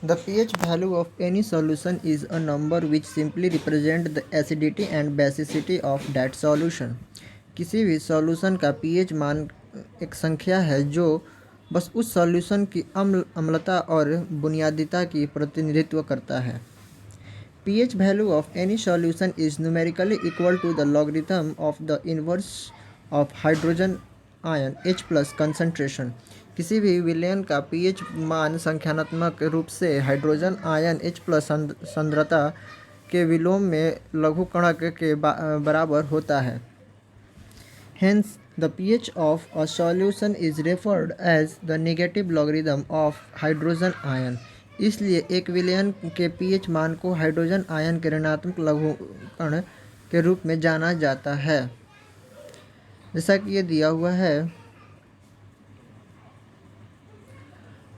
The pH value of any solution is a number which simply represent the acidity and basicity of that solution. किसी भी solution का pH मान एक संख्या है जो बस उस सॉल्यूशन की अम्लता और बुनियादिता की प्रतिनिधित्व करता है. pH value of any solution is numerically equal to the logarithm of the inverse of hydrogen ion H plus concentration. किसी भी विलयन का pH मान संख्यात्मक रूप से हाइड्रोजन आयन H प्लस सांद्रता के विलोम में लघुकणक के बराबर होता है. Hence, the pH of a solution is referred as the negative logarithm of hydrogen ion. इसलिए एक विलयन के pH मान को हाइड्रोजन आयन के ऋणात्मक लघुकण के रूप में जाना जाता है. जैसा कि ये दिया हुआ है,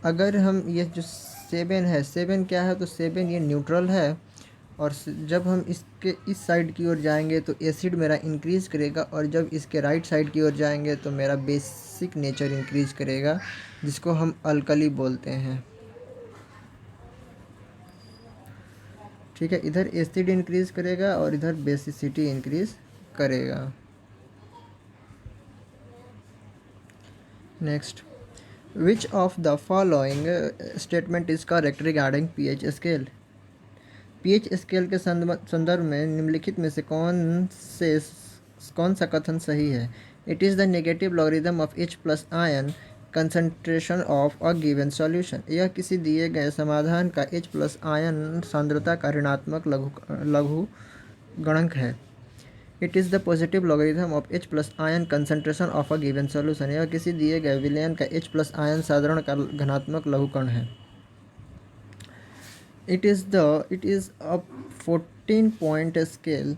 अगर हम ये जो 7 है, 7 क्या है, तो 7 ये न्यूट्रल है. और जब हम इसके इस साइड की ओर जाएंगे तो एसिड मेरा इंक्रीज़ करेगा, और जब इसके राइट साइड की ओर जाएंगे तो मेरा बेसिक नेचर इंक्रीज़ करेगा, जिसको हम अल्कली बोलते हैं. ठीक है, इधर एसिड इंक्रीज़ करेगा और इधर बेसिसिटी इंक्रीज़ करेगा. Next, which of the following statement is correct regarding pH scale. PH scale के संदर्भ में निम्नलिखित में से कौन सा कथन सही है. It is the negative logarithm of H plus ion concentration of a given solution. यह किसी दिए गए समाधान का एच प्लस आयन सांद्रता का ऋणात्मक लघु गणक है. It is the positive logarithm of H plus ion concentration of a given solution. यह किसी दिए गए विलयन का एच प्लस आयन साधारण का घनात्मक लघुकण है. It is a 14 point scale.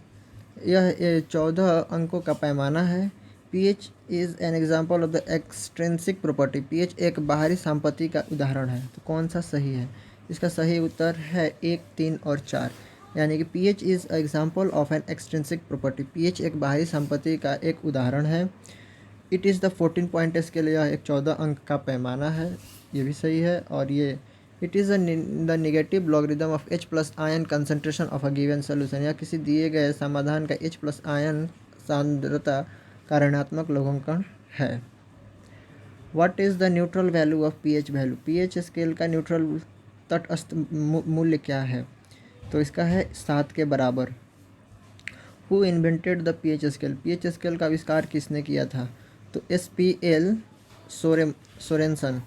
यह 14 अंकों का पैमाना है. pH is an example of the extrinsic property. pH एक बाहरी संपत्ति का उदाहरण है. तो कौन सा सही है. इसका सही उत्तर है 1, 3 और 4. यानी कि pH is example of an extrinsic property. pH एक बाहरी संपत्ति का एक उदाहरण है. It is the 14 point scale. यह एक 14 अंक का पैमाना है. ये भी सही है. और ये it is the negative logarithm of H plus ion concentration of a given solution. या किसी दिए गए समाधान का एच प्लस आयन सांद्रता का ऋणात्मक लघुकण है. What is the neutral value of pH value. PH scale का न्यूट्रल तटस्थ मूल्य क्या है. तो इसका है 7 के बराबर. Who invented the pH scale. PH scale का आविष्कार किसने किया था. तो SPL सोरेनसन.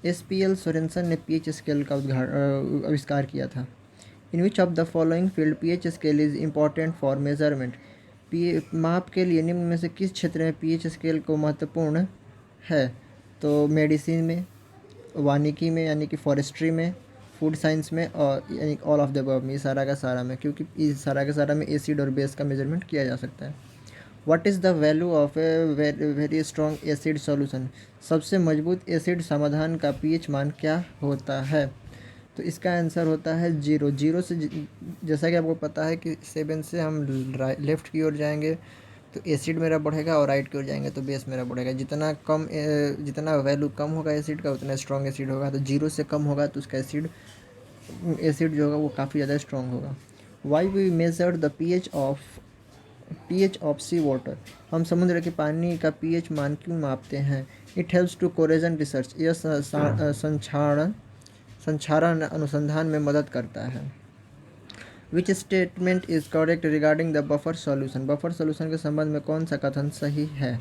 SPL सोरेनसन ने पीएच स्केल का आविष्कार किया था. In which of the following field pH scale is important for measurement. माप के लिए निम्न में से किस क्षेत्र में पीएच स्केल को महत्वपूर्ण है. तो मेडिसिन में, वानिकी में यानी कि फॉरेस्ट्री में, फूड साइंस में, और यानी ऑल ऑफ द अबव में, सारा का सारा में, क्योंकि इस सारा का सारा में एसिड और बेस का मेजरमेंट किया जा सकता है. What is the value of a very strong acid solution. सबसे मजबूत एसिड समाधान का पीएच मान क्या होता है. तो इसका आंसर होता है 0. 0 से जैसा कि आपको पता है कि 7 से हम लेफ़्ट की ओर जाएंगे तो एसिड मेरा बढ़ेगा, और राइट की ओर जाएंगे तो बेस मेरा बढ़ेगा. जितना वैल्यू कम होगा एसिड का उतना स्ट्रॉन्ग एसिड होगा. तो 0 से कम होगा तो उसका एसिड जो होगा वो काफ़ी ज़्यादा स्ट्रॉन्ग होगा. Why we measure the pH of sea water. हम समुद्र के पानी का पीएच मान क्यों मापते हैं. It helps to corrosion research. यह संक्षारण अनुसंधान में मदद करता है. Which statement is correct regarding the buffer solution. Buffer solution के संबंध में कौन सा कथन सही है.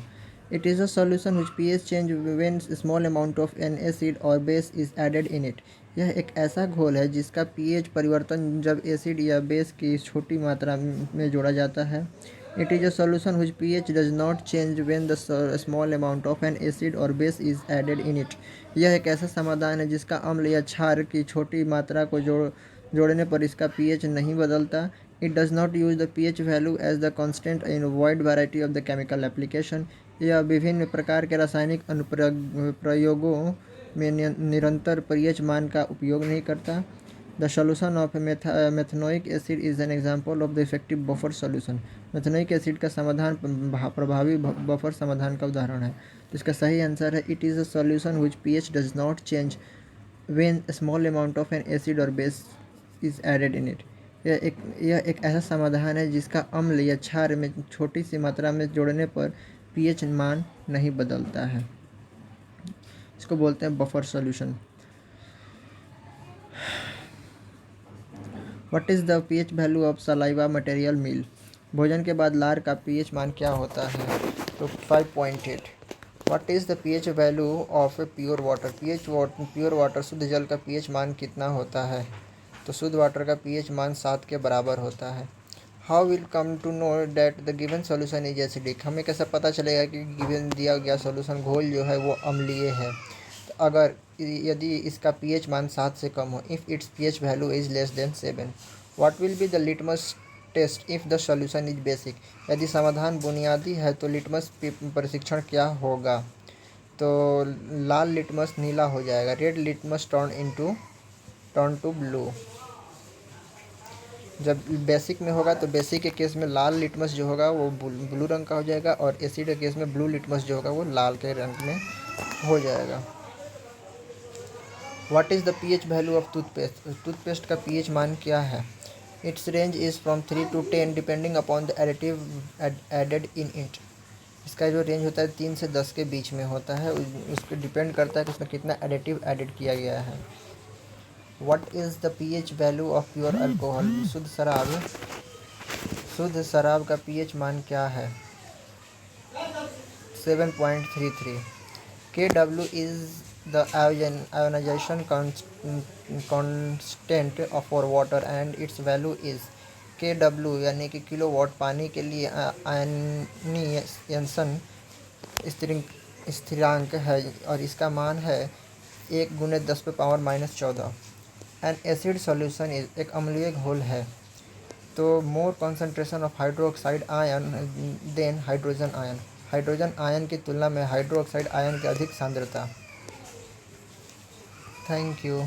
It is a solution which pH change when small amount of an acid और base is added in it. यह एक ऐसा घोल है जिसका pH परिवर्तन जब एसिड या बेस की छोटी मात्रा में जोड़ा जाता है. It is a solution which pH does not change when the small amount of an acid और base is added in it. यह एक ऐसा समाधान है जिसका अम्ल या क्षार की छोटी मात्रा को जोड़ने पर इसका pH नहीं बदलता. It does not use the pH value as the constant in wide variety of the chemical application. यह विभिन्न प्रकार के रासायनिक अनुप्रयोगों में निरंतर pH मान का उपयोग नहीं करता. The solution of methanoic acid is an example of the effective buffer solution. Methanoic acid का समाधान प्रभावी बफर समाधान का उदाहरण है. तो इसका सही आंसर है it is a solution which pH does not change when a small amount of an acid or base is added in it। यह एक ऐसा समाधान है जिसका अम्ल या क्षार में छोटी सी मात्रा में जोड़ने पर पीएच मान नहीं बदलता है। इसको बोलते हैं buffer solution. What is the pH value of saliva material meal. भोजन के बाद लार का पीएच मान क्या होता है? तो 5.8। What is the pH value of a pure water. Pure water शुद्ध जल का पीएच मान कितना होता है? तो शुद्ध वाटर का पीएच मान 7 के बराबर होता है। How will come to know that the given solution is acidic. हमें कैसे पता चलेगा कि गिवन दिया गया सोल्यूशन घोल जो है वो अम्लीय है? तो अगर यदि इसका पीएच मान 7 से कम हो, if its pH value is less than 7। What will be the litmus test if the solution is basic. यदि समाधान बुनियादी है तो लिटमस परीक्षण क्या होगा? तो लाल लिटमस नीला हो जाएगा, red litmus turn to blue. जब बेसिक में होगा तो बेसिक के केस में लाल लिटमस जो होगा वो ब्लू रंग का हो जाएगा, और एसिड के केस में ब्लू लिटमस जो होगा वो लाल के रंग में हो जाएगा। What is the pH value of toothpaste. Toothpaste का पीएच मान क्या है? Its range is from 3 to 10 depending upon the additive added in it. इसका जो रेंज होता है 3 से 10 के बीच में होता है, उस पर डिपेंड करता है कि उसमें कितना एडिटिव एडेड किया गया है। What is the pH value of pure alcohol. शुद्ध शराब का पीएच मान क्या है? 7.33। Kw is the ionization constant for water and its value is Kw यानी कि किलोवाट पानी के लिए आयनीयन स्थिरांक है और इसका मान है 1 × 10⁻⁻14। एन एसिड सॉल्यूशन इज एक अम्लीय घोल है। तो more concentration of hydroxide ion than hydrogen ion. Hydrogen ion की तुलना में हाइड्रोक्साइड आयन की अधिक सांद्रता। Thank you.